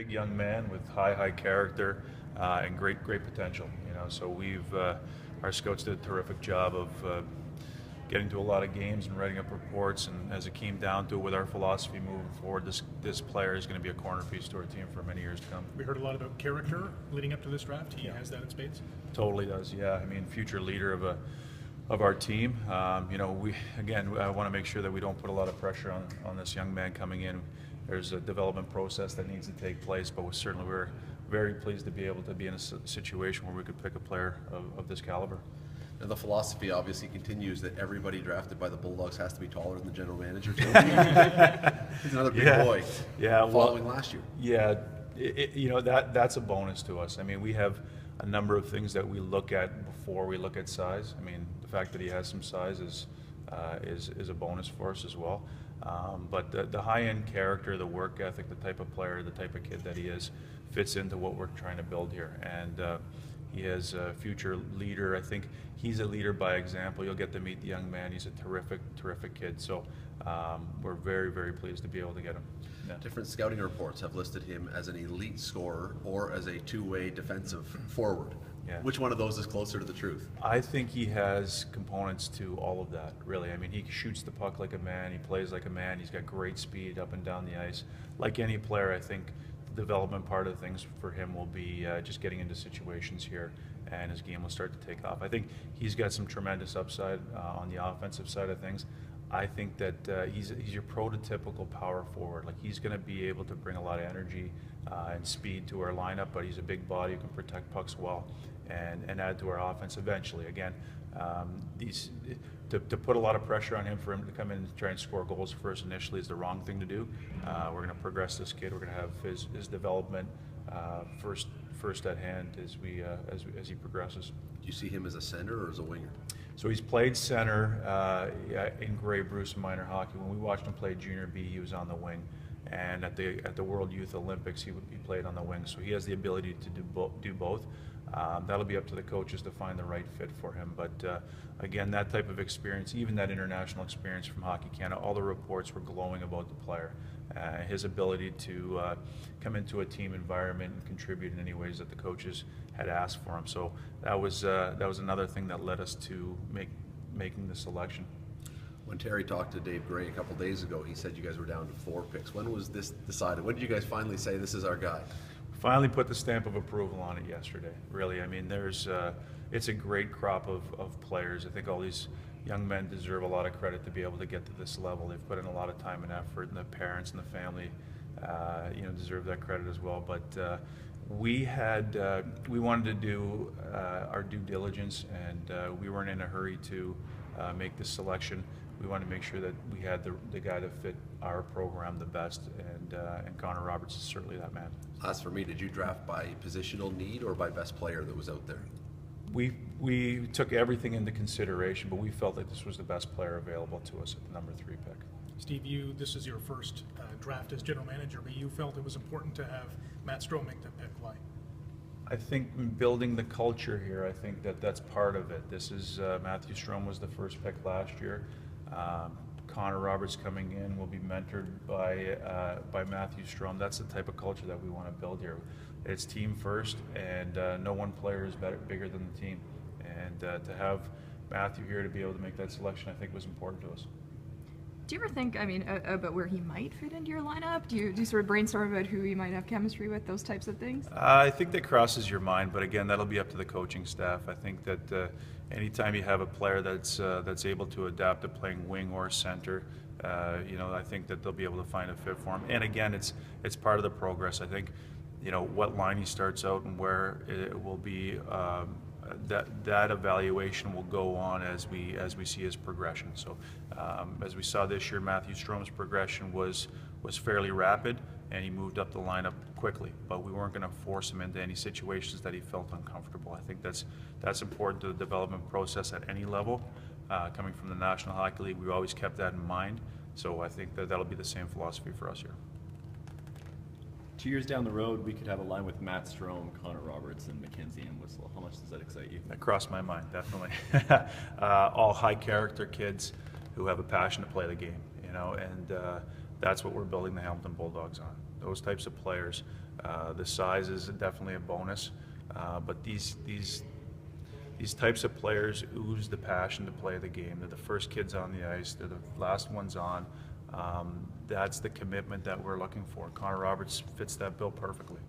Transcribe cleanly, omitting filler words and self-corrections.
big young man with high character and great potential. So our scouts did a terrific job of getting to a lot of games and writing up reports. And as it came down to it, with our philosophy moving forward, this player is going to be a corner piece to our team for many years to come. We heard a lot about character leading up to this draft. He has that in spades. Totally does. Yeah, I mean, future leader of our team. I want to make sure that we don't put a lot of pressure on this young man coming in. There's a development process that needs to take place, but we're very pleased to be able to be in a situation where we could pick a player of this caliber. And the philosophy obviously continues that everybody drafted by the Bulldogs has to be taller than the general manager. He's another big boy. Yeah, following last year. Yeah, that's a bonus to us. I mean, we have a number of things that we look at before we look at size. I mean, the fact that he has some size is a bonus for us as well. But the high-end character, the work ethic, the type of player, the type of kid that he is, fits into what we're trying to build here. And he is a future leader. I think he's a leader by example. You'll get to meet the young man. He's a terrific kid. So we're very pleased to be able to get him. Yeah. Different scouting reports have listed him as an elite scorer or as a two-way defensive forward. Yeah. Which one of those is closer to the truth? I think he has components to all of that, really. I mean, he shoots the puck like a man. He plays like a man. He's got great speed up and down the ice. Like any player, I think the development part of things for him will be just getting into situations here, and his game will start to take off. I think he's got some tremendous upside on the offensive side of things. I think that he's your prototypical power forward. Like, he's going to be able to bring a lot of energy and speed to our lineup, but he's a big body who can protect pucks well and add to our offense eventually. Again, to put a lot of pressure on him for him to come in and try and score goals first initially is the wrong thing to do. We're going to progress this kid. We're going to have his development first at hand as he progresses. Do you see him as a center or as a winger? So he's played center in Grey Bruce minor hockey. When we watched him play junior B, he was on the wing, and at the World Youth Olympics, he played on the wing. So he has the ability to do both. That'll be up to the coaches to find the right fit for him. But again, that type of experience, even that international experience from Hockey Canada, all the reports were glowing about the player. His ability to come into a team environment and contribute in any ways that the coaches had asked for him. So that was another thing that led us to making the selection. When Terry talked to Dave Gray a couple days ago, he said you guys were down to 4 picks. When was this decided? When did you guys finally say this is our guy? Finally put the stamp of approval on it yesterday. Really, I mean, it's a great crop of players. I think all these young men deserve a lot of credit to be able to get to this level. They've put in a lot of time and effort, and the parents and the family, deserve that credit as well. But we wanted to do our due diligence, and we weren't in a hurry to make this selection. We wanted to make sure that we had the guy that fit our program the best, and Connor Roberts is certainly that man. As for me, did you draft by positional need or by best player that was out there? We took everything into consideration, but we felt that this was the best player available to us at the number 3 pick. Steve, this is your first draft as general manager, but you felt it was important to have Matt Strome make the pick. Why? I think building the culture here, I think that's part of it. This is Matthew Strome was the first pick last year. Connor Roberts coming in will be mentored by Matthew Strome. That's the type of culture that we want to build here. It's team first, and no one player is bigger than the team. And to have Matthew here to be able to make that selection, I think, was important to us. Do you ever think, about where he might fit into your lineup? Do you sort of brainstorm about who he might have chemistry with, those types of things? I think that crosses your mind, but again, that'll be up to the coaching staff. I think that anytime you have a player that's able to adapt to playing wing or center, I think that they'll be able to find a fit for him. And again, it's part of the progress. I think, what line he starts out and where it will be. That evaluation will go on as we see his progression. So as we saw this year, Matthew Strome's progression was fairly rapid, and he moved up the lineup quickly. But we weren't going to force him into any situations that he felt uncomfortable. I think that's important to the development process at any level. Coming from the National Hockey League, we've always kept that in mind. So I think that'll be the same philosophy for us here. 2 years down the road, we could have a line with Matt Strome, Connor Roberts, and Mackenzie and Whistle. How much does that excite you? That crossed my mind, definitely. All high character kids who have a passion to play the game, and That's what we're building the Hamilton Bulldogs on. Those types of players. The size is definitely a bonus, but these types of players ooze the passion to play the game. They're the first kids on the ice. They're the last ones on. That's the commitment that we're looking for. Connor Roberts fits that bill perfectly.